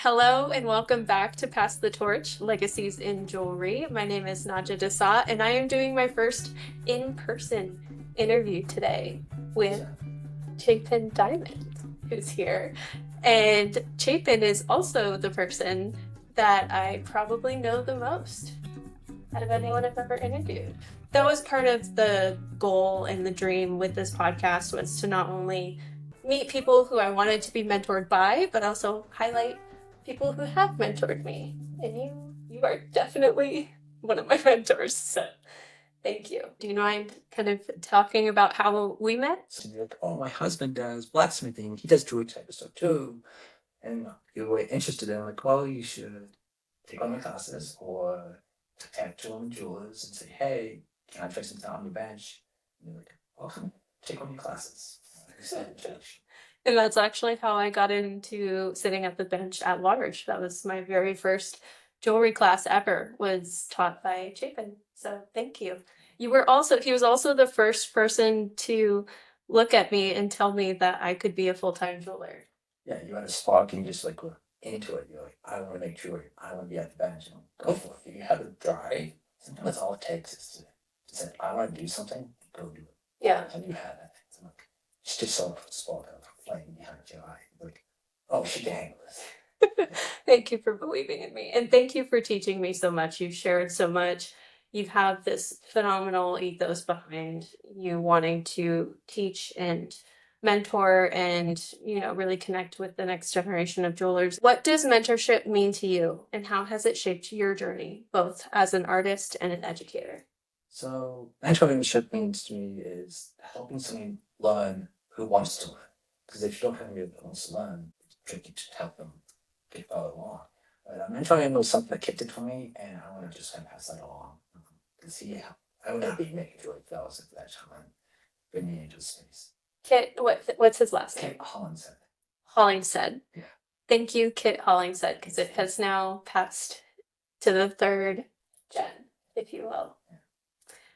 Hello and welcome back to Pass the Torch, Legacies in Jewelry. My name is Nagel Award and I am doing my first in-person interview today with Chapin Dimond, who's here. And Chapin is also the person that I probably know the most out of anyone I've ever interviewed. That was part of the goal and the dream with this podcast, was to not only meet people who I wanted to be mentored by, but also highlight people who have mentored me. And you are definitely one of my mentors. So thank you. Do you mind kind of talking about how we met? So you're like, oh, my husband does blacksmithing. He does jewelry type of stuff too. And you were interested in, like, well, you should take on my classes or contact jewelers and say, hey, can I try something out on your bench? And you're like, welcome, take on your classes. And that's actually how I got into sitting at the bench at large. That was my very first jewelry class ever, was taught by Chapin. So thank you. He was also the first person to look at me and tell me that I could be a full-time jeweler. Yeah, you had a spark and you just like were into it. You're like, I want to make jewelry. I want to be at the bench. And go for it. If you have a drive, sometimes that's all it takes is to say, I want to do something, go do it. Yeah. And you had that. It's like, it's just so spark of flame behind your eye. Like, oh, she can handle this. Thank you for believing in me. And thank you for teaching me so much. You've shared so much. You have this phenomenal ethos behind you wanting to teach and mentor and, really connect with the next generation of jewelers. What does mentorship mean to you, and how has it shaped your journey, both as an artist and an educator? So, mentorship means to me is helping someone learn who wants to learn. Because if you don't have anybody that wants to learn, it's tricky to help them get further along. But mentoring was something that Kit did for me, and I want to just kind of pass that along. Because I would not be making jewelry fellows at that time, bringing me into the space. Kit, what's his last name? Kit Hollingshead. Hollingshead. Yeah. Thank you, Kit Hollingshead, because it has now passed to the third gen, if you will. Yeah.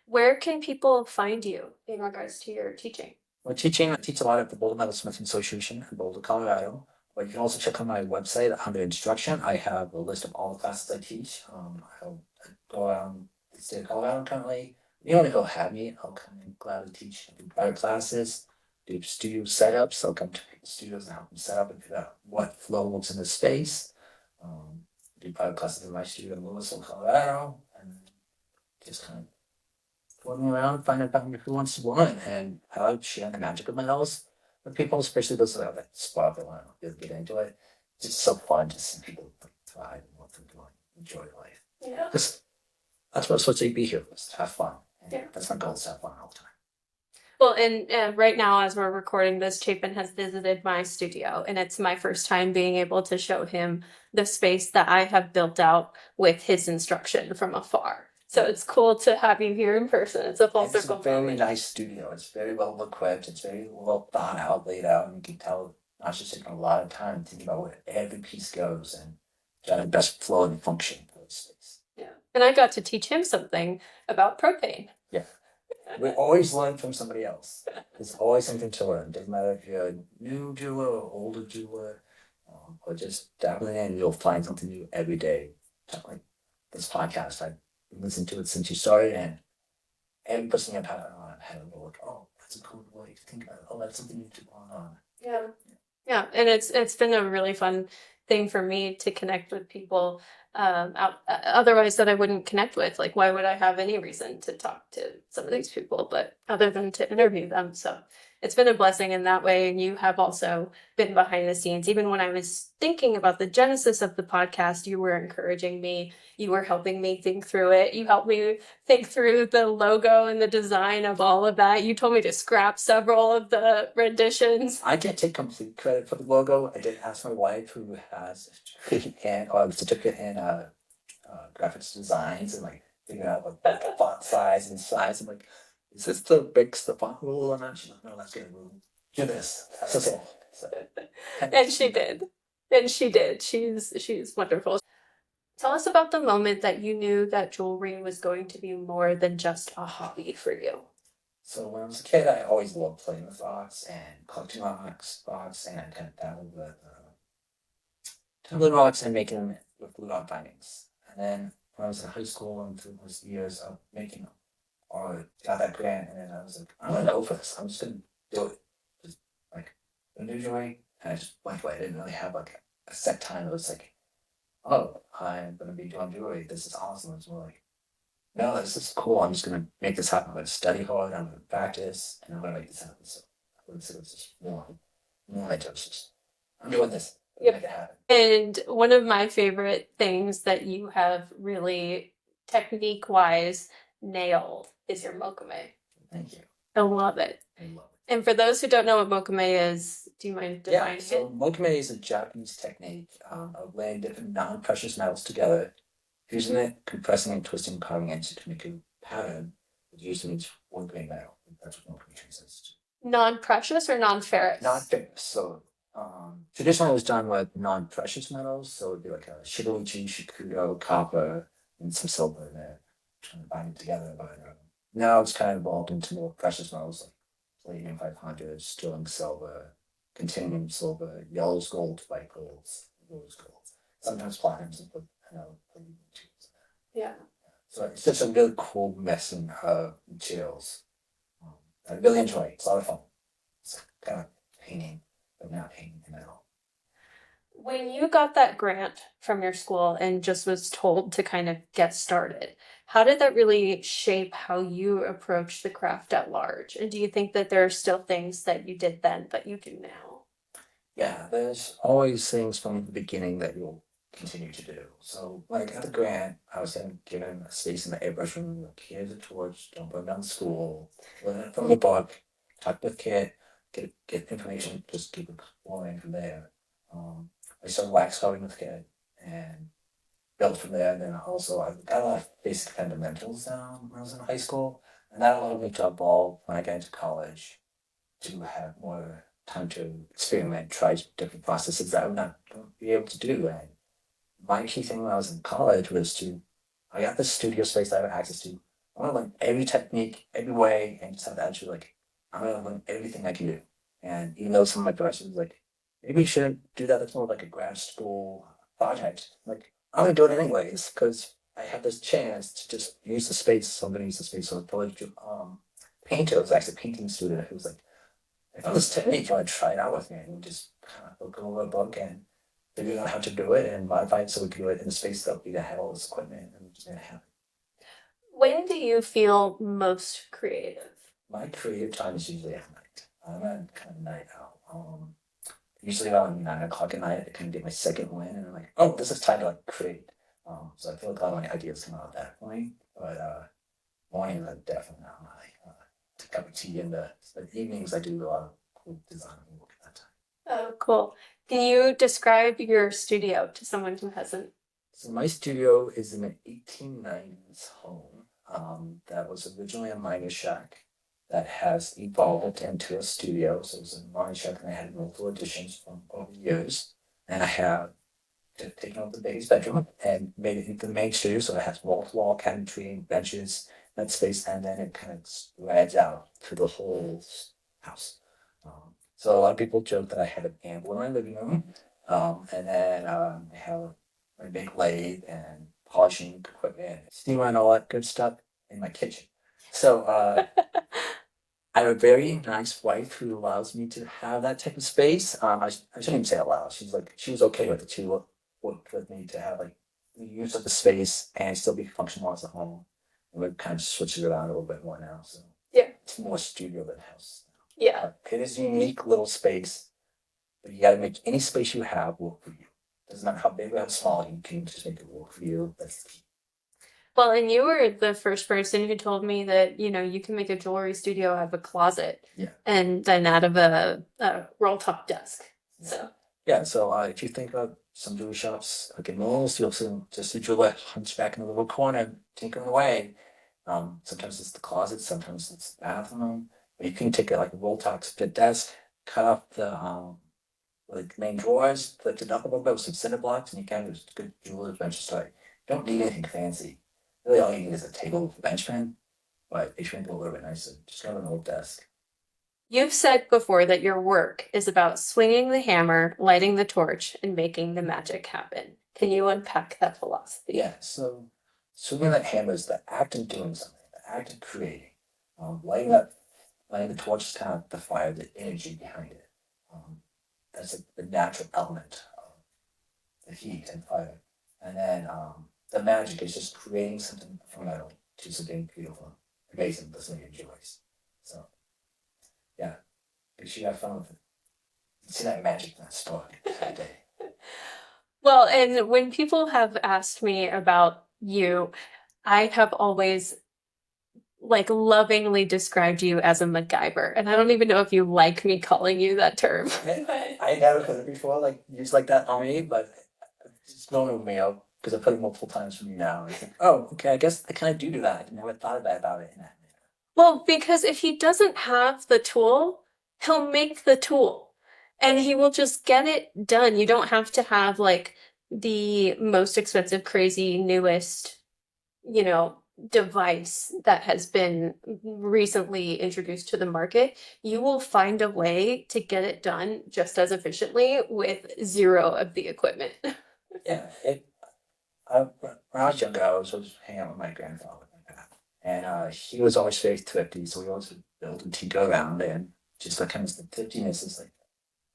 Where can people find you in regards to your teaching? I teach a lot at the Boulder Metalsmithing Association in Boulder, Colorado. But you can also check on my website under instruction. I have a list of all the classes I teach. I'll go around the state of Colorado currently. If you want to go have me, I'll come and gladly teach. I do private classes, do studio setups. I'll come to people's studios and help them set up and figure out what flow looks in the space. Do private classes in my studio in Louisville, Colorado, and just kind of going around finding out who wants to learn. And I like sharing the magic of metals with people, especially those that have that spark that want to get into it. It's just so fun to see people thrive and what they're doing, enjoy life. Yeah. Because that's what it's supposed to be here, is to have fun. And Yeah. that's my goal, is to have fun all the time. Well, and right now, as we're recording this, Chapin has visited my studio, and it's my first time being able to show him the space that I have built out with his instruction from afar. So it's cool to have you here in person. It's a full It's a circle very moment. nice studio. It's very well equipped. It's very well thought out, laid out, and you can tell not just taking a lot of time thinking about where every piece goes and trying to best flow and function for the space. Yeah. And I got to teach him something about propane. Yeah. We always learn from somebody else. There's always something to learn. Doesn't matter if you're a new jeweler or older jeweler, or just dabbling in, you'll find something new every day. Like this podcast, I've listened to it since you started, and every person I've had on had a little like, oh, that's a cool way to think about it. Oh, that's something you do on. Yeah. Yeah, and it's been a really fun thing for me to connect with people otherwise that I wouldn't connect with. Like, why would I have any reason to talk to some of these people, but other than to interview them? So it's been a blessing in that way. And you have also been behind the scenes. Even when I was thinking about the genesis of the podcast, you were encouraging me. You were helping me think through it. You helped me think through the logo and the design of all of that. You told me to scrap several of the renditions. I can't take complete credit for the logo. I did ask my wife, who has a certificate in graphics designs, and like figure out like the font size and size. I'm like, is this the big font rule or not? She's like, no, that's good. We'll do this. So, And she did. And she did. She's wonderful. Tell us about the moment that you knew that jewelry was going to be more than just a hobby for you. So when I was a kid, I always loved playing with rocks and collecting rocks, and I kind of dabbled with tumbling rocks and making them with glue on bindings. And then when I was in high school and through those years of making art, got that grant, and then I was like, I'm gonna go for this. I'm just gonna do it. Just like individually, and I just went for it. I didn't really have like a set time. It was like, oh, I'm gonna be doing jewelry. This is awesome. It's more like, no, this is cool. I'm just gonna make this happen. I'm gonna study hard. I'm gonna practice, and I'm gonna make this happen. So I would say it was just more like just I'm doing this. Yep. Make it happen. And one of my favorite things that you have really technique wise nailed is your mokame. Thank you. I love it. I love it. And for those who don't know what mokame is, do you mind defining So mokame is a Japanese technique of laying different non-precious metals together, fusing it, compressing and twisting, carving into to make a pattern with using each one grain metal. That's what mokame translates it? Non-precious or non-ferrous? to. Non-ferrous. So traditionally it was done with non-precious metals, so it'd be like a shibuichi, shikudo, copper, and some silver in there, trying to bind it together. But now it's kind of evolved into more precious metals like palladium 500, sterling silver, continuum silver, yellow gold, white gold, rose gold. Sometimes platinums and palladium too. Yeah. So it's just a really cool mixing of materials. I really enjoy it. It's a lot of fun. It's kind of painting, but not painting at all. When you got that grant from your school and just was told to kind of get started, how did that really shape how you approach the craft at large? And do you think that there are still things that you did then that you do now? Yeah, there's always things from the beginning that you'll continue to do. So, like at the grant, I was then given a space in the airbrush room. Like, here's a torch. Don't burn down the school. Learn it from the book. Talk with Kit. Get information. Just keep exploring from there. I started wax carving with Kit and built from there. And then also I got a lot of basic fundamentals down when I was in high school, and that allowed me to evolve when I got into college to have more time to experiment, try different processes that I would not be able to do. And my key thing when I was in college was I got this studio space that I have access to. I want to learn every technique, every way, and just have the attitude like, I'm going to learn everything I can do. And even though some of my professors were like, maybe you shouldn't do that, that's more like a grad school project. Like, I'm going to do it anyways because I have this chance to just use the space. So I'm going to use the space. So the painter was actually a painting student who was like, I found this technique, you want to try it out with me? And we just kind of look over a book and figure out how to do it and modify it so we can do it in the space that we have all this equipment and just make it happen. When do you feel most creative? My creative time is usually at night. I'm a kind of night owl. Usually around 9 o'clock at night, I kind of get my second wind and I'm like, oh, this is time to like create. So I feel like a lot of my ideas come out at that point. But mornings are definitely not my cup of tea. In the evenings, I do a lot of cool design work at that time. Oh, cool. Can you describe your studio to someone who hasn't? So my studio is in an 1890s home that was originally a miner shack that has evolved into a studio. So it was a miner shack and I had multiple additions from over the years. And I have taken over the biggest bedroom and made it into the main studio. So it has wall-to-wall cabinetry, benches, that space, and then it kind of spreads out to the whole house. So a lot of people joke that I had an amble in my living room, and then I have my big lathe and polishing equipment, steamer and all that good stuff in my kitchen. So I have a very nice wife who allows me to have that type of space. I shouldn't even say allow. She was okay with it. She worked with me to have like the use of the space and still be functional as a home. And we're kind of switching it around a little bit more now. So Yeah. it's more studio than house. Yeah. It is a unique little space, but you got to make any space you have work for you. Doesn't matter how big or how small, you can just make it work for you. That's the key. Well, and you were the first person who told me that, you can make a jewelry studio out of a closet. Yeah. And then out of a roll top desk. So. Yeah, so if you think about some jewelry shops, like in malls, you'll see just a jeweler hunchback in the little corner, tinkering away. Sometimes it's the closet, sometimes it's the bathroom. But you can take it like a roll top split desk, cut off the like main drawers, lift it up a little bit with some cinder blocks, and you can just good jeweler's bench to start. You don't need anything fancy. Really, all you need is a table with a bench fan, but if you want to go a little bit nicer, just have an old desk. You've said before that your work is about swinging the hammer, lighting the torch, and making the magic happen. Can you unpack that philosophy? Yeah, so swinging that hammer is the act of doing something, the act of creating. Lighting the torch is kind of the fire, the energy behind it. That's the natural element of the heat and fire. And then the magic is just creating something from metal to something beautiful, amazing that somebody enjoys. So yeah, make sure you have fun with it. See that magic in that store that day. Well, and when people have asked me about you, I have always like lovingly described you as a MacGyver. And I don't even know if you like me calling you that term. I never heard it before, like used like that on me, but it's going with me out because I put it multiple times for me now. It's like, oh, okay, I guess I kind of do that. I never thought about it in that manner. Well, because if he doesn't have the tool, he'll make the tool and he will just get it done. You don't have to have like the most expensive, crazy, newest, you know, device that has been recently introduced to the market. You will find a way to get it done just as efficiently with zero of the equipment. Yeah, when I was younger, I was always hanging out with my grandfather, and he was always very thrifty, so we always would build and tinker around, and just like kind of the thriftiness is like,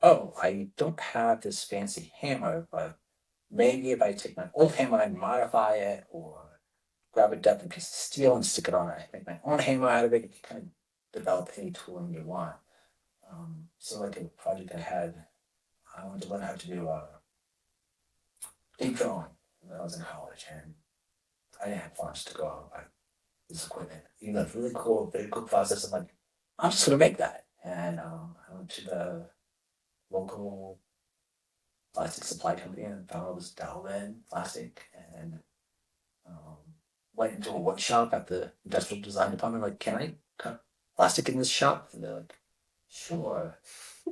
oh, I don't have this fancy hammer, but maybe if I take my old hammer and modify it, or grab a different piece of steel and stick it on it, make my own hammer out of it, you can kind of develop any tooling you want. So like a project I wanted to learn how to do deep drawing when I was in college, and I didn't have funds to go out and buy this equipment. Even though it's really cool, very cool process. I'm like, I'm just gonna make that. And I went to the local plastic supply company and found all this Dimond plastic, and um, went into a workshop at the industrial design department. Like, can I cut plastic in this shop? And they're like, sure.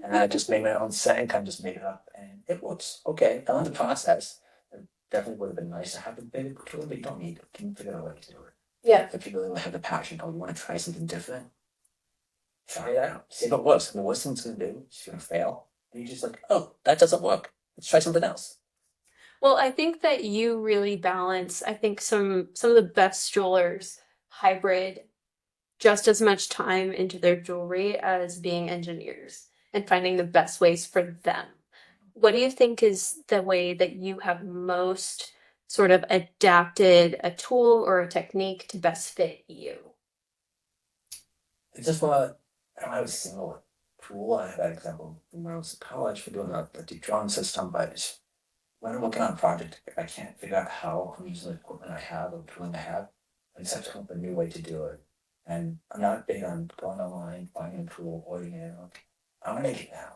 And I just made my own set and kind of just made it up, and it works okay. I learned the process. It definitely would have been nice to have a bigger tool, but you don't need it. You can figure out a way to do it. Yeah. If you really have the passion or you want to try something different, try it out. See if it works. And the worst thing it's gonna do is you're gonna fail. And you're just like, oh, that doesn't work. Let's try something else. Well, I think that you really balance, I think some of the best jewelers hybrid just as much time into their jewelry as being engineers and finding the best ways for them. What do you think is the way that you have most sort of adapted a tool or a technique to best fit you? It's just what I was single tool. I had that example when I was in college for doing a deep drawing system, but it's, when I'm working on a project, if I can't figure out how I'm using the equipment I have or tooling I have, I just have to come up with a new way to do it. And I'm not big on going online, finding a tool, ordering it. Okay, I'm gonna make it now.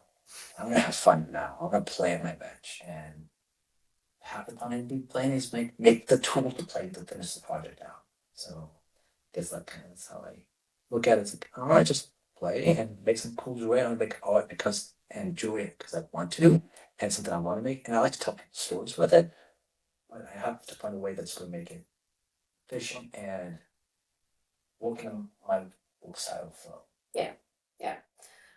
I'm gonna have fun now. I'm gonna play at my bench, and half the time we playing is make the tool to play to finish the project out. So I guess that kind of is how I look at it. It's like, I want to just play and make some cool jewelry. I want to make art because and jewelry because I want to, and something I want to make. And I like to tell people stories with it, but I have to find a way that's going to make it efficient and working on my style flow. Yeah. Yeah.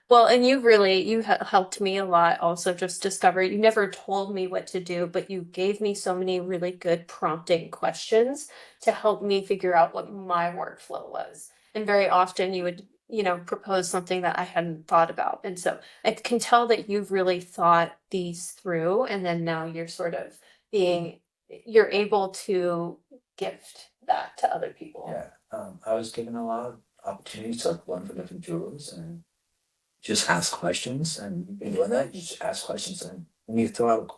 Well, and you helped me a lot also just discover you never told me what to do, but you gave me so many really good prompting questions to help me figure out what my workflow was. And very often you would, you know, propose something that I hadn't thought about. And so I can tell that you've really thought these through and then now you're sort of being you're able to gift that to other people. Yeah, I was given a lot of opportunities to learn from different jewelers and just ask questions. And you've been doing that. You just ask questions, and when you throw out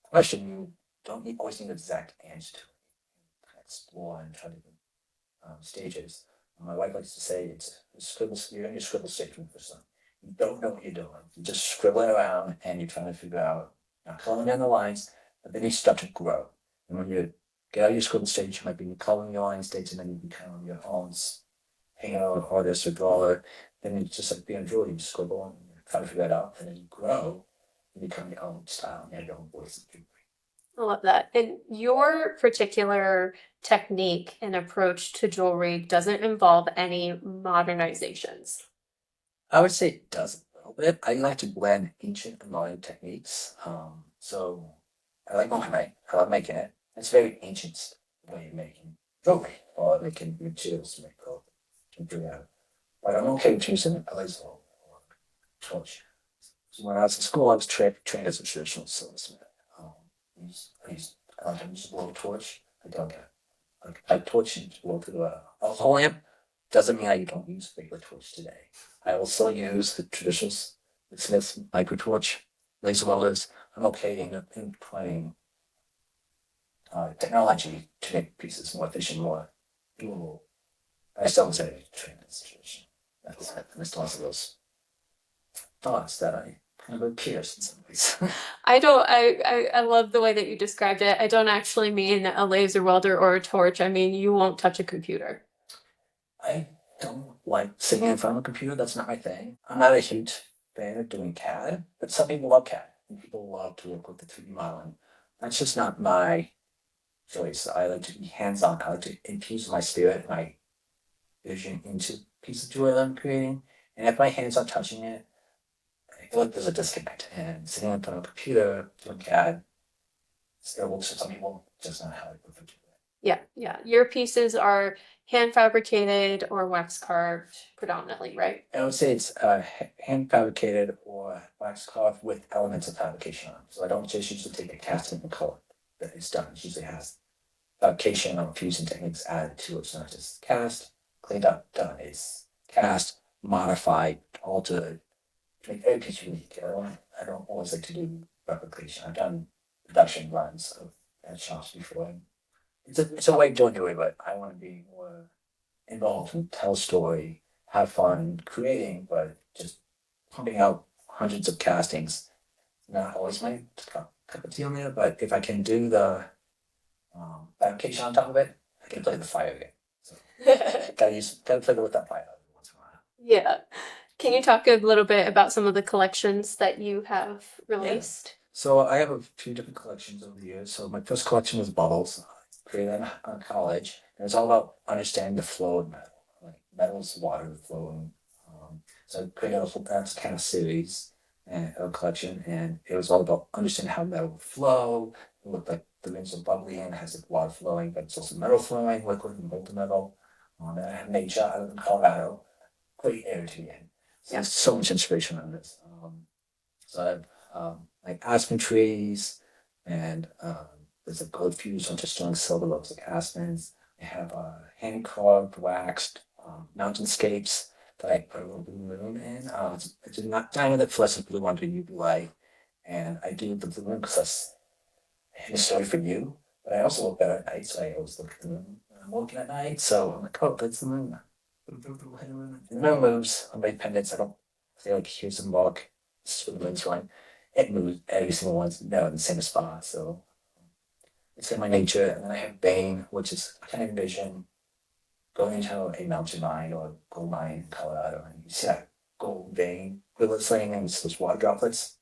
a question, you don't always need an exact answer to it. Explore and try different stages. My wife likes to say it's a scribble. You're in your scribble stage for something. You don't know what you're doing. You're just scribbling around, and you're trying to figure out, not coloring down the lines, but then you start to grow. And when you get out of your scribble stage, you might be coloring your line stage, and then you become your own hanging out artist or drawer. Then it's just like being a jeweler. You scribble and try to figure it out, and then you grow and become your own style and your own voice of jewelry. I love that. And your particular technique and approach to jewelry doesn't involve any modernizations. I would say it does a little bit. I like to blend ancient and modern techniques. So I like make. I love making it. It's very ancient way of making jewelry or making materials to make clothes. Can do that. But I'm okay with using a laser or torch. So when I was in school, I was trained as a traditional silversmith. Um, I like to use a blow torch. I don't get like I torch and blow through a alcohol lamp. Doesn't mean I don't use a regular torch today. I also use the traditional Smith's micro torch, laser welders. I'm okay in employing technology to make pieces more efficient, more doable. I still say trained as a tradition. That's lots of those thoughts that I kind of pierce in some ways. I don't. I love the way that you described it. I don't actually mean a laser welder or a torch. I mean you won't touch a computer. I don't like sitting in front of a computer. That's not my thing. I'm not a huge fan of doing CAD, but some people love CAD. And people love to work with the 3D modeling. That's just not my choice. I like to be hands-on. I like to infuse my spirit, my vision into a piece of jewelry that I'm creating. And if my hands aren't touching it, I feel like there's a disconnect. And sitting in front of a computer doing CAD, it works for some people, just not how I prefer to do it. Yeah, yeah. Your pieces are hand fabricated or wax carved predominantly, right? I would say it's hand fabricated or wax carved with elements of fabrication on it. So I don't just usually take a casting and color that it's done. It usually has fabrication or fusion techniques added to it. It's not just cast, cleaned up, done. It's cast, modified, altered to make every piece unique. I don't always like to do replication. I've done production runs of at shops before. It's a way of doing it, but I want to be more involved and tell a story, have fun creating, but just pumping out hundreds of castings. Not always my cup of tea on there, but if I can do the fabrication on top of it, I can play the fire game. So gotta play with that fire every once in a while. Yeah. Can you talk a little bit about some of the collections that you have released? So I have a few different collections over the years. So my first collection was bubbles, created in college. And it's all about understanding the flow of metal. Like metal's water flowing. So I created a whole that's kind of series and a collection, and it was all about understanding how metal would flow. It looked like the rings are bubbly and it has like water flowing, but it's also metal flowing, liquid and molten metal. And I have nature out of Colorado, great area to be in. So there's so much inspiration on this. So I have like aspen trees, and there's a gold fuse onto strong silver looks like aspens. I have hand carved, waxed mountainscapes that I put a little blue moon in. It's not diamond that fluorescent blue under UV light, and I do the blue moon because that's a story for you. But I also look better at night, so I always look at the moon when I'm looking at night. So I'm like, oh, that's the moon. The moon moves on my pendants. I don't say like here's some luck. This is where the moon's going. It moves every single one's never in the same spot. So it's in my nature. And then I have Bane, which is I kind of envision going into a mountain mine or gold mine in Colorado, and you see that gold vein glistening and it's those water droplets.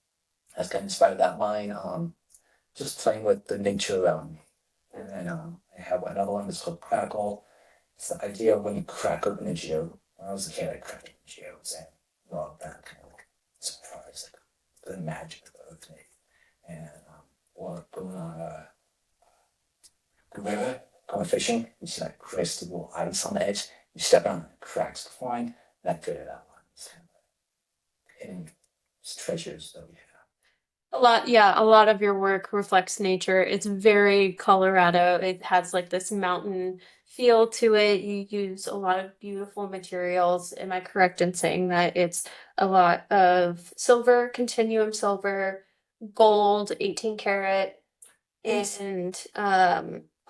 That's kind of inspired that mine. Just playing with the nature around me. And then I have another one that's called Crackle. It's the idea of when you crack open a geo. When I was a kid, I cracked open geos and love that kind of like surprise, like the magic of the thing. And or going on the river, going fishing, you see that crystal ice on the edge. You step on it, cracks the flying. That created that one. It's kind of hidden treasures that we have. A lot, yeah, a lot of your work reflects nature. It's very Colorado. It has like this mountain feel to it. You use a lot of beautiful materials. Am I correct in saying that it's a lot of silver, continuum silver, gold, 18 karat, and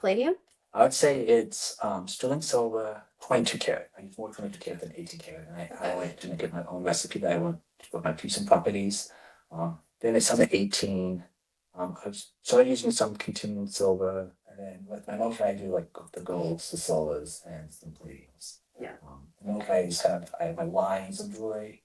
palladium? I would say it's sterling silver, 22 karat. I use more 22 karat than 18 karat. And I like to make it my own recipe that I want for my fusion properties. Then it's some 18. I've started using some continuum silver. And then with my mocha, I do like the golds, the silvers, and some palladiums. Yeah. The mocha, I have my lines of jewelry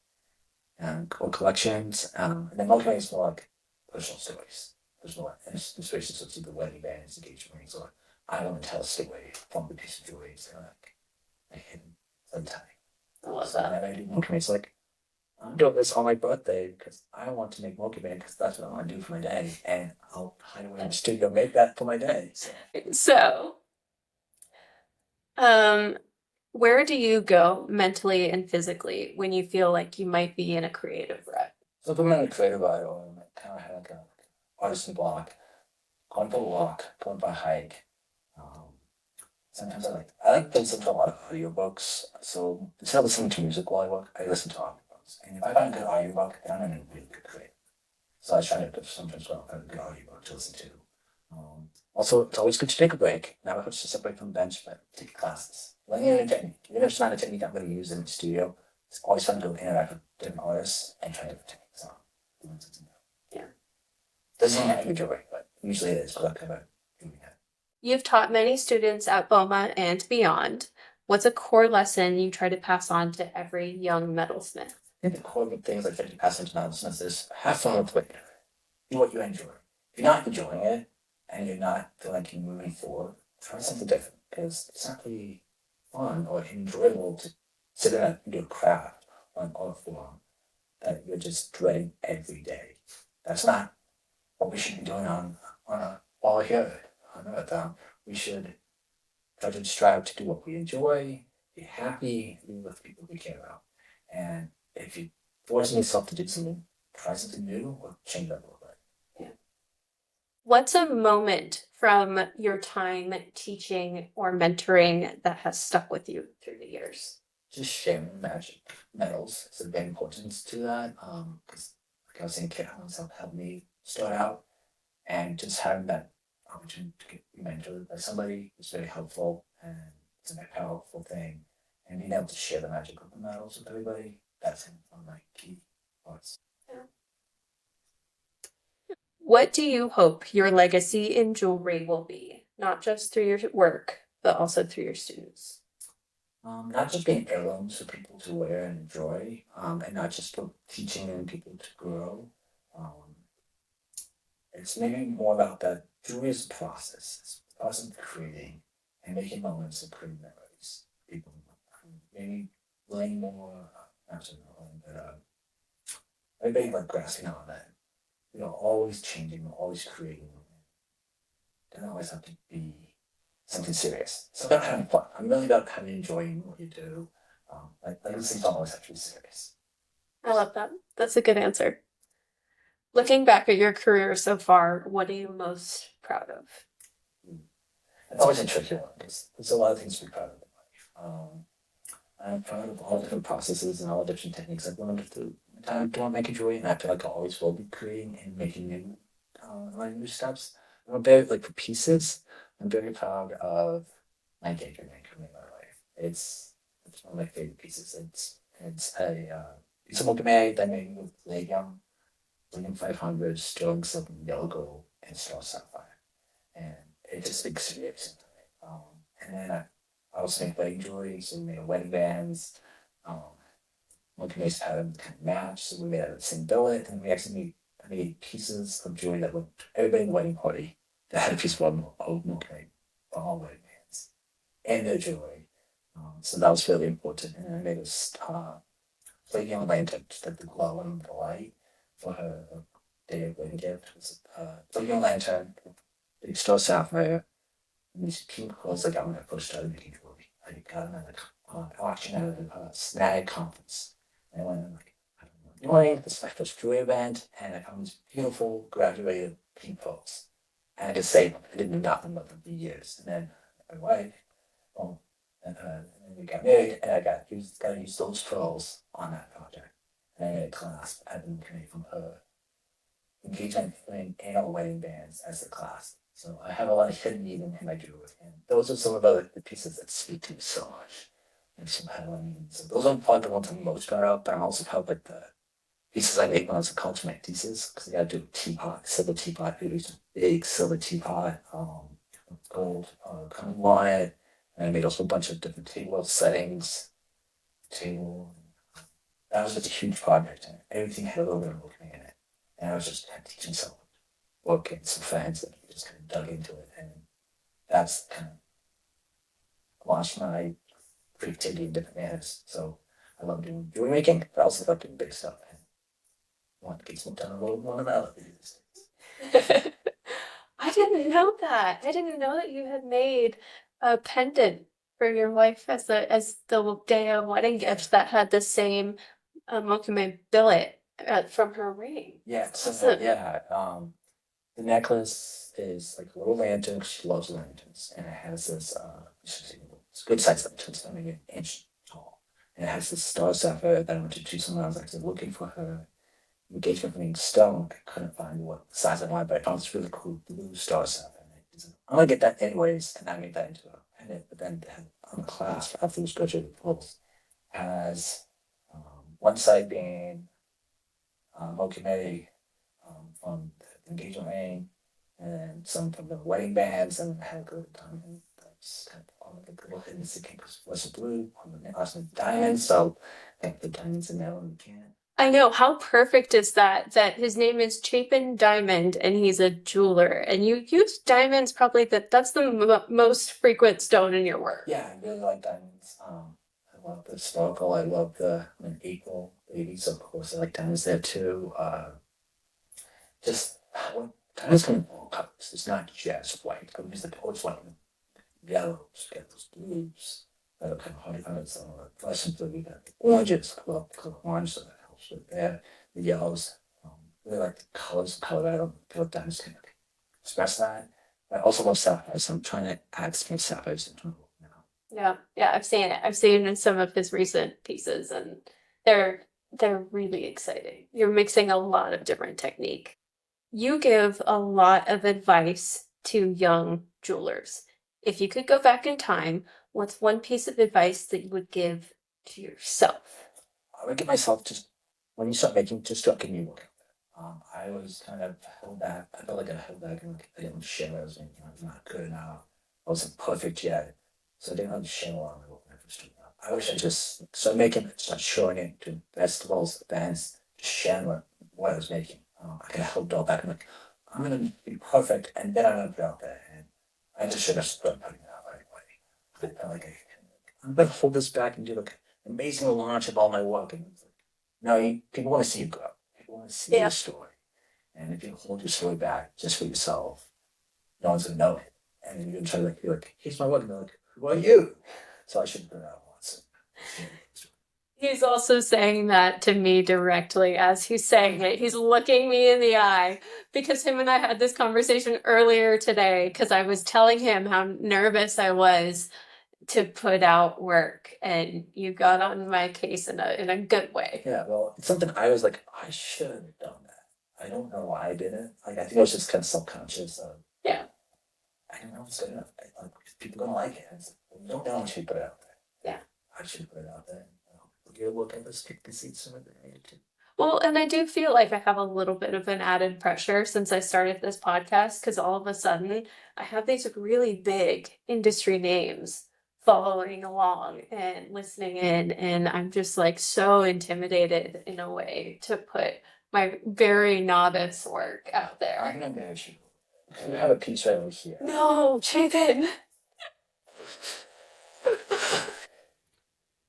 and gold collections. And then mocha is more like personal stories. There's more inspirations such as the wedding bands, engagement rings, or I want to tell a story from the piece of jewelry. So like a hidden sometime. I love So that. I do mocha. It's like I'm doing this on my birthday because I want to make mocha band because that's what I want to do for my day, and I'll hide away in the studio make that for my day. So, um, where do you go mentally and physically when you feel like you might be in a creative rut? So if I'm in a creative eye or I kind of had like a artisan block, going for a walk, going for a hike. Um, Sometimes I like to listen to a lot of audiobooks. So instead of listening to music while I work, I listen to audiobooks. And if I find a good audiobook, then I'm in a really good grade. So I try to sometimes go find a good audiobook to listen to. Also, it's always good to take a break. Never hurts to separate from the bench, but take classes. Learning a new technique. Even if it's not a technique I'm going to use in the studio, it's always fun to interact with different artists and try different techniques out. Yeah. Doesn't have to be joy, but usually it is. But I'm kind of doing that. You've taught many students at BOMA and beyond. What's a core lesson you try to pass on to every young metalsmith? I think the core things like 50% nonsense is have fun with what you do what you enjoy. If you're not enjoying it and you're not feeling like you're moving forward, try something different because it's not really fun or enjoyable to sit down and do a craft or an art form that you're just dreading every day. That's not what we should be doing on a while here on Earth. We should try to strive to do what we enjoy, be happy, be with people we care about. And if you force yourself to do something, try something new or change up a little bit. What's a moment from your time teaching or mentoring that has stuck with you through the years? Just sharing magic metals is a big importance to that. Because like I was saying, Kit Hollingshead helped me start out, and just having that opportunity to get mentored by somebody was very helpful, and it's a very powerful thing. And being able to share the magic of the metals with everybody, that's one of my key parts. What do you hope your legacy in jewelry will be, not just through your work, but also through your students? Not just being heirlooms for people to wear and enjoy, and not just for teaching and people to grow. Um, it's maybe more about that jewelry is a process. It's a process of creating and making moments and creating memories. People maybe learning more, not just learning, but maybe like grasping on that. Always changing, always creating. Doesn't always have to be something serious. It's about having fun. I'm really about kind of enjoying what you do. Like these things don't always have to be serious. I love that. That's a good answer. Looking back at your career so far, what are you most proud of? It's always a tricky one because there's a lot of things to be proud of in life. I'm proud of all the different processes and all the different techniques I've learned through my time doing making jewelry, and I feel like I always will be creating and making new, learning new steps. I'm very like for pieces. I'm very proud of my MacGyver in my life. It's one of my favorite pieces. It's a multi-mag that I made with Legium 500, sterling silver, yellow gold, and star sapphire, and it just speaks to me. And then I also make wedding jewelry, so we made wedding bands. Um, multi-mags pattern kind of match, so we made out of the same billet, and we actually made pieces of jewelry that would everybody in the wedding party that had a piece of multi-mag for all wedding bands and their jewelry. So that was really important, and I made a lady on lantern that the glow and the light for her day of wedding gift. It was a lady on lantern, big star sapphire, and these pink clothes I got when I first started making jewelry. I got them at an auction at a snag conference. And I went and like, I don't know, this is my first jewelry event, and I found these beautiful graduated pink clothes. And I just saved them. I didn't do nothing but them for years. And then my wife, and then we got married, and I got to use those pearls on that project. And I made a clasp I've been made from her engagement ring and all wedding bands as the clasp. So I have a lot of hidden meaning in my jewelry, and those are some of the pieces that speak to me so much. And some Halloween. So those are probably the ones I'm most proud of, but I'm also proud of like the pieces I made when I was in college for my thesis, because I got to do a teapot, silver teapot, a big silver teapot, gold kind of wire, and I made also a bunch of different table settings, table. That was just a huge project, and everything had a little bit of working in it. And I was just kind of teaching some work and some friends that just kind of dug into it, and that's kind of launched my creativity in different manners. So I love doing jewelry making, but I also love doing big stuff. And I want to get some done a little more than that. I didn't know that. I didn't know that you had made a pendant for your wife as the day of wedding gift that had the same mokume billet from her ring. Yeah, so Awesome. yeah, the necklace is like a little lantern. She loves lanterns, and it has this. It's good size lanterns, I mean, an inch tall, and it has this star sapphire that I went to choose. Someone I was actually looking for her engagement ring stone. I couldn't find what size I wanted, but I found this really cool blue star sapphire. I'm gonna get that anyways, and I made that into a pendant. But then on the clasp after the sculpture pulse has one side being mokume from the engagement ring, and then some from the wedding bands, and had a good diamond. That's kind of all of the little hidden secrets was blue on the Dimond diamonds. So I think the diamonds in there when we can. I know. How perfect is that? That his name is Chapin Dimond and he's a jeweler. And you use diamonds probably that's the most frequent stone in your work. Yeah, I really like diamonds. I love the sparkle. I love the April babies, of course. I like diamonds there too. Just diamonds come in all colors. It's not just white. I mean, it's like always white, yellows, get those blues. That are kind of hard colors. Flesh and blue. We got the oranges. I love the color orange, so that helps with that. The yellows. Really like the colors of Colorado. I feel like diamonds can express that. I also love sapphires, so I'm trying to add some sapphires into it now. Yeah, I've seen it. I've seen in some of his recent pieces, and they're really exciting. You're mixing a lot of different technique. You give a lot of advice to young jewelers. If you could go back in time, what's one piece of advice that you would give to yourself? I would give myself just when you start making, just start getting your work. I was kind of held back. I felt like I held back and like, I didn't share. I was like, you know, I'm not good enough. I wasn't perfect yet, so I didn't really share a lot of my work when I first started out. I wish I just started making it, start showing it to festivals, events, just sharing what I was making. I kind of held all back. I'm like, I'm gonna be perfect, and then I'm gonna put it out there. And I just should have started putting it out right away. I felt like I'm gonna hold this back and do like an amazing launch of all my work. And it's like, no, people want to see you grow. People want to see Yeah. your story. And if you hold your story back just for yourself, no one's gonna know it. And then you're gonna try to like be like, here's my work, and they're like, who are you? So I should put it out once. He's also saying that to me directly as he's saying it. He's looking me in the eye because him and I had this conversation earlier today because I was telling him how nervous I was to put out work, and you got on my case in a good way. Yeah, well, it's something I was like, I should have done that. I don't know why I didn't. Like, I think I was just kind of subconscious of, Yeah. I don't know if it's good enough. Like, people don't like it. It's like, well, you don't know until you put it out there. Yeah. I should put it out there. You're looking at pick the seats some of the too. Well, and I do feel like I have a little bit of an added pressure since I started this podcast because all of a sudden I have these really big industry names following along and listening in, and I'm just like so intimidated in a way to put my very novice work out I there. can embarrass you. You have a piece right over here. No, Chapin.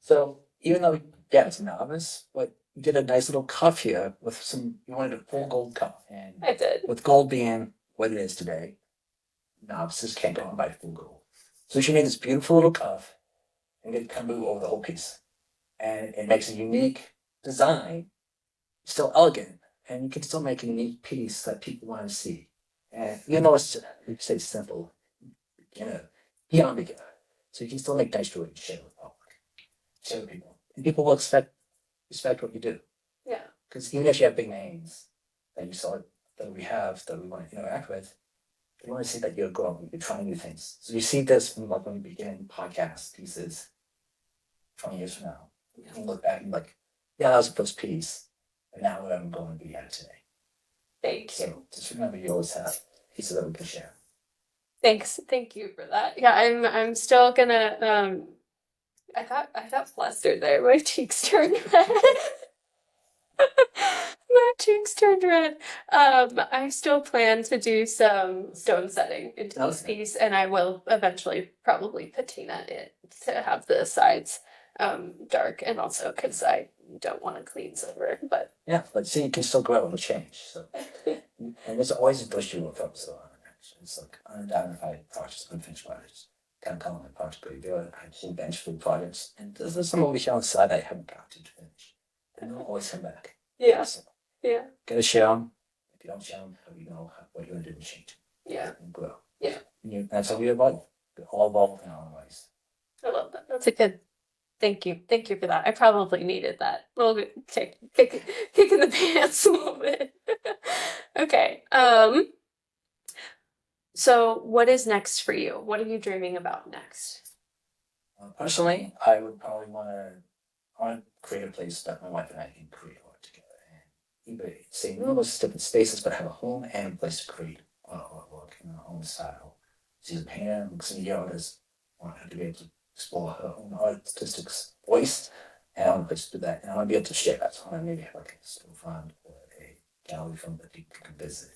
So even though yeah, it's novice, but you did a nice little cuff here with some. You wanted a full gold cuff, and I did. with gold being what it is today, novices can't go and buy full gold. So she made this beautiful little cuff, and it kind of move over the whole piece, and it makes a unique design, still elegant, and you can still make a unique piece that people want to see. And you know, it's you say simple, you know, beyond beginner. So you can still make nice jewelry and share with the public, share with people, and people will respect what you do. Yeah. Because even if you have big names that you saw that we have that we want to interact with, they want to see that you're growing, you're trying new things. So you see this from like when we begin podcast pieces 20 years from now. You can look back and be like, yeah, that was the first piece, and now where I'm going to be at today. Thank you. So just remember you always have pieces that we can share. Thanks. Thank you for that. Yeah, I'm still gonna I got flustered there. My cheeks turned red. My cheeks turned red. I still plan to do some stone setting into this Okay. piece, and I will eventually probably patina it to have the sides dark, and also because I don't want to clean silver. But Yeah, but see, you can still grow and change. So, and there's always a bush you look up. So it's like unidentified projects, unfinished projects. Kind of calling my project pretty good. I whole bench full projects, and there's some over here on the side I haven't got to finish. And they'll always come back. yeah, So, yeah, gotta share them. If you don't share them, how do you know what you're gonna do to change yeah. and grow? Yeah. That's how we evolve. We're all evolved in our own ways. I love that. That's a good. Thank you. Thank you for that. I probably needed that. Well, okay, kick in the pants a little bit. Okay. So what is next for you? What are you dreaming about next? Personally, I would probably want to create a place that my wife and I can create art together, and either stay in those different spaces, but have a home and a place to create artwork in our own style. She's a painter, looks at the artist, want her to be able to explore her own artistic voice, and I want a place to do that, and I want to be able to share that. So I want to maybe have like a storefront or a gallery from that people can visit.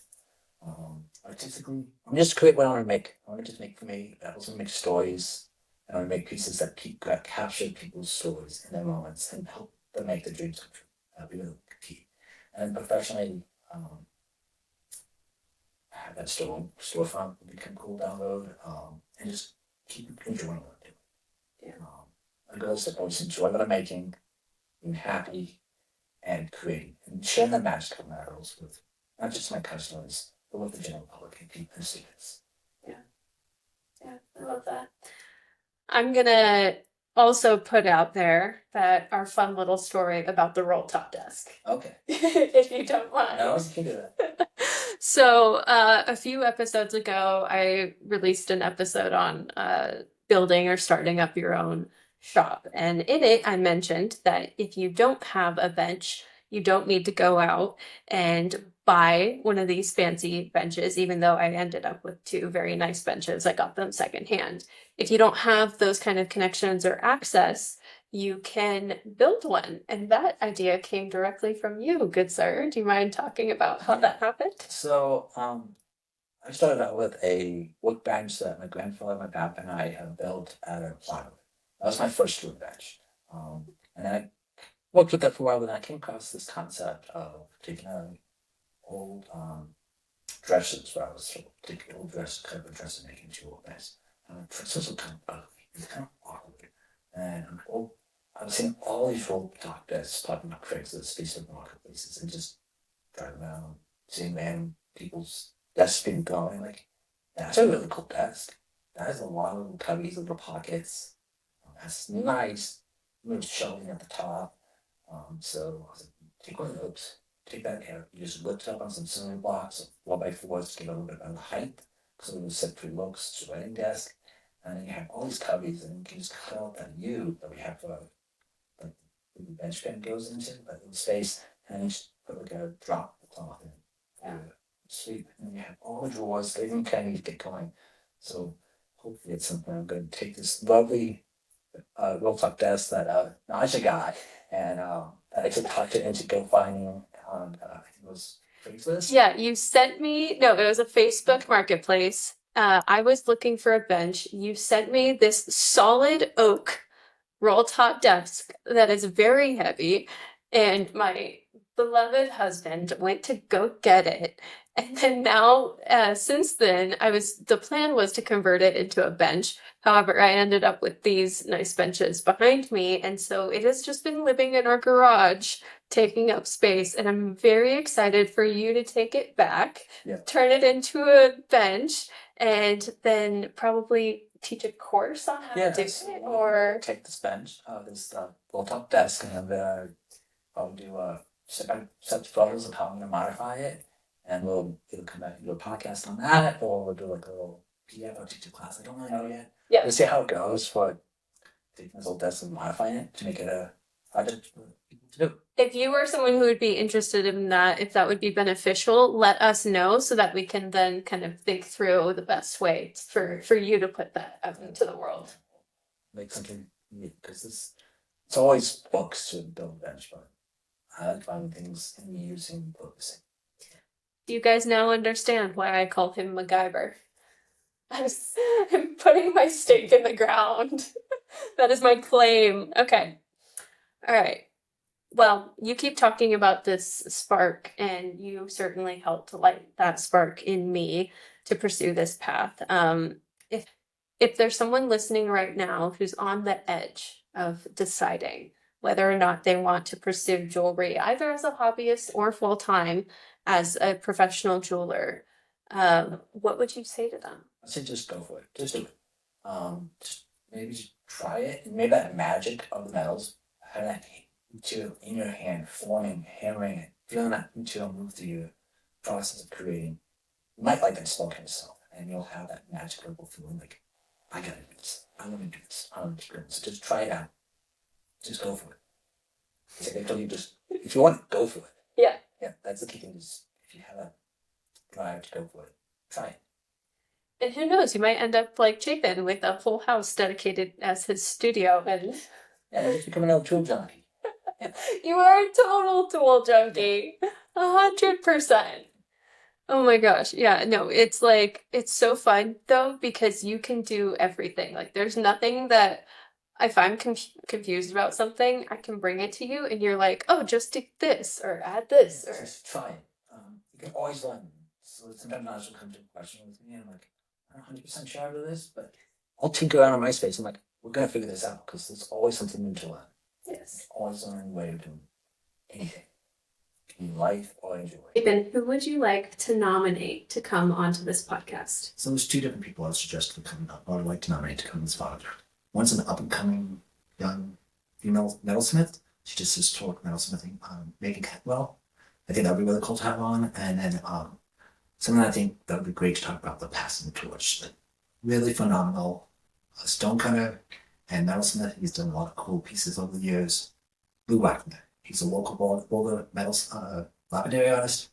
Artistically, I'm just create what I want to make. I want to just make for me. I also make stories. I want to make pieces that capture people's stories and their moments and help them make their dreams come true. That'd be really key. And professionally, have that storefront would become cool down the road. And just keep enjoying what I'm doing. Yeah. My goal is to always enjoy what I'm making, being happy, and creating, and share the magic of my artworks with not just my customers, but with the general public and people and students. Yeah, I love that. I'm gonna also put out there that our fun little story about the roll top desk, Okay. if you don't mind. I was can do that. So a few episodes ago, I released an episode on building or starting up your own shop. And in it, I mentioned that if you don't have a bench, you don't need to go out and buy one of these fancy benches, even though I ended up with two very nice benches. I got them secondhand. If you don't have those kind of connections or access, you can build one. And that idea came directly from you, good sir. Do you mind talking about how that happened? So, I started out with a workbench that my grandfather, my dad, and I had built out of plywood. That was my first workbench. And I worked with that for a while, and I came across this concept of taking an old dresses, where I was taking old dresses, kind of a dress and making into a workbench. Dresses were kind of ugly, it's kind of awkward. And I was seeing all these old top desks popping up Craigslist, Facebook marketplaces, and just driving around, seeing random people's desks being going. Like, that's a really cool desk. That has a lot of little cubbies, little pockets. That's nice. Little shelving at the top. So I was like, take one of those, take that out. You just lift it up on some cinder blocks, 4x4s to get a little bit of height, because it was set pretty low, because it's a writing desk. And then you have all these cubbies, and you can just cut out that U that we have for like the bench pen goes into, that little space, and you just put like a drop of cloth in. Yeah. Sweet. And you have all the drawers, they even kind of get going. So hopefully it's something I'm going to take this lovely roll top desk that Naja got, and I could tuck it into go finding on I think it was Craigslist. Yeah, you sent me, no, it was a Facebook marketplace. I was looking for a bench. You sent me this solid oak roll top desk that is very heavy, and my beloved husband went to go get it. And then now, since then, the plan was to convert it into a bench. However, I ended up with these nice benches behind me, and so it has just been living in our garage, taking up space. And I'm very excited for you to take it back, turn it into a bench, and then probably teach a course on how to do it, or take this bench, this roll top desk, and I'll do set photos of how I'm gonna modify it, and we'll either come back and do a podcast on that, or we'll do like a little PDF or teach a class. I don't really know yet. Yeah. We'll see how it goes for taking this old desk and modifying it to make it a project for people to do. If you were someone who would be interested in that, if that would be beneficial, let us know so that we can then kind of think through the best way for you to put that out into the world. Make something unique, because it's always books to build a bench, but I like finding things and using books. Do you guys now understand why I call him MacGyver? I'm putting my stake in the ground. That is my claim. Okay. All right. Well, you keep talking about this spark, and you certainly helped light that spark in me to pursue this path. If if there's someone listening right now who's on the edge of deciding whether or not they want to pursue jewelry, either as a hobbyist or full time as a professional jeweler, what would you say to them? I say just go for it. Just do it. Just maybe just try it. And maybe that magic of the metals, having that material in your hand, forming, hammering it, feeling that material move through your process of creating. You might like that spark in yourself, and you'll have that magical feeling like, I gotta do this. I want to do this. I want to do this. Just try it out. Just go for it. It's like I told you, just if you want it, go for it. Yeah. Yeah, that's the key thing. Is if you have a drive to go for it, try it. And who knows, you might end up like Chapin with a full house dedicated as his studio. And Yeah, just become an tool junkie. you are a total tool junkie. 100%. Oh my gosh. Yeah, no, it's like, it's so fun though, because you can do everything. Like, there's nothing that if I'm confused about something, I can bring it to you and you're like, oh, just do this or add this or. Just try it. You can always learn. So sometimes Nigel will come to a question with me, and I'm like, I'm not 100% sure of this, but I'll tinker around on my space. I'm like, we're gonna figure this out because there's always something new to learn. Yes. Always learning a way of doing anything in life or in joy. Chapin, who would you like to nominate to come onto this podcast? So there's two different people I would suggest to come up, or I'd like to nominate to come on this podcast. One's an up and coming young female metalsmith. She just historic metalsmithing, making well. I think that'd be really cool to have on. And then something I think that would be great to talk about, the passing the torch. Like, really phenomenal stonecutter and metalsmith. He's done a lot of cool pieces over the years. Lou Wagner. He's a local boulder metals lapidary artist.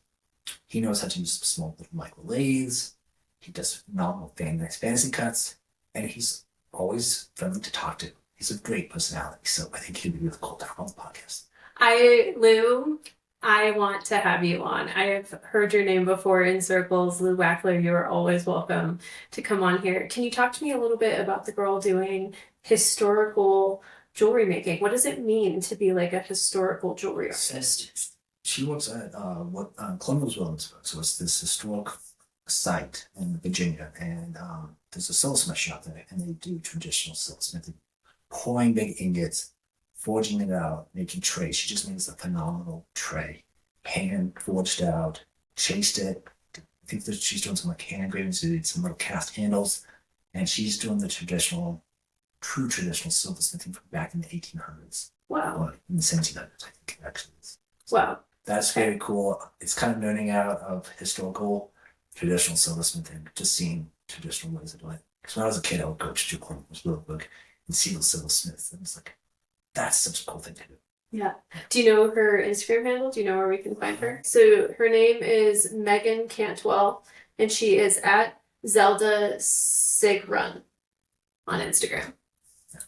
He knows how to use small little micro lathes. He does phenomenal fantasy cuts, and he's always friendly to talk to. He's a great personality, so I think he'd be really cool to have on the podcast. Lou, I want to have you on. I have heard your name before in circles. Lou Wackler, you are always welcome to come on here. Can you talk to me a little bit about the girl doing historical jewelry making? What does it mean to be like a historical jewelry artist? She works at Colonial's Williamsburg, so it's this historic site in Virginia, and there's a silversmith shop there, and they do traditional silversmithing, pouring big ingots, forging it out, making trays. She just makes a phenomenal tray, hand forged out, chased it. I think that she's doing some like hand engravings, some little cast handles, and she's doing the true traditional silversmithing from back in the 1800s. Wow. Or in the 1700s, I think it actually is. Wow. That's very cool. It's kind of nerding out of historical, traditional silversmithing, just seeing traditional ways of doing it. Because when I was a kid, I would go to Colonial's Williamsburg and see the silversmiths, and it's like, that's such a cool thing to do. Yeah. Do you know her Instagram handle? Do you know where we can find her? So her name is Megan Cantwell, and she is at Zelda Sigrun on Instagram.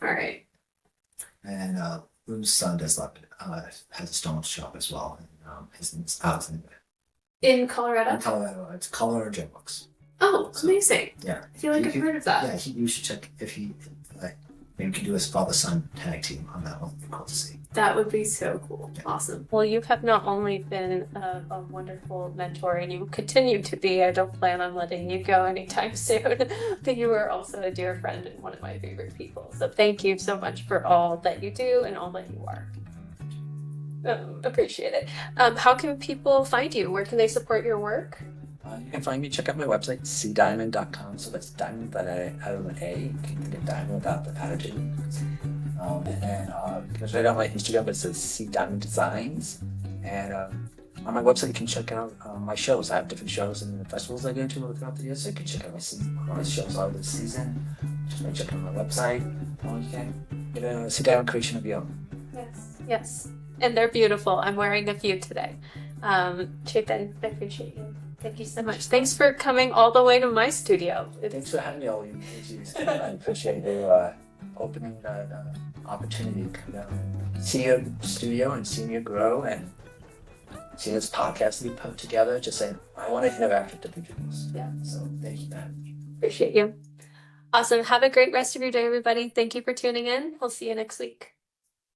All right. And Lou's son does has a stone shop as well. And, his name's Alex. In Colorado? In Colorado, it's Colorado Gem Books. Oh, amazing. Yeah. I feel like I've heard of that. Yeah, you should check if he maybe we can do a father-son tag team on that one. It'd be cool to see. That would be so cool. Yeah. Awesome. Well, you have not only been a wonderful mentor, and you continue to be. I don't plan on letting you go anytime soon, but you are also a dear friend and one of my favorite people. So thank you so much for all that you do and all that you are. Appreciate it. How can people find you? Where can they support your work? You can find me, check out my website, cdimond.com. So that's diamond without an A. You can get diamond without the attitude. And then you can check out my Instagram, it says C Dimond Designs. And on my website, you can check out my shows. I have different shows and the festivals I go to throughout the year. So you can check out my shows all this season. Just check out my website. You can get a C Dimond creation of your own. Yes. Yes. And they're beautiful. I'm wearing a few today. Chapin, I appreciate you. Thank you so much. Thanks for coming all the way to my studio. Thanks for having me all you. I appreciate you opening the opportunity to come down and see your studio and see you grow and see this podcast we put together. Just saying, I want to interact with different people. Yeah. So thank you for having me. Appreciate you. Awesome. Have a great rest of your day, everybody. Thank you for tuning in. We'll see you next week.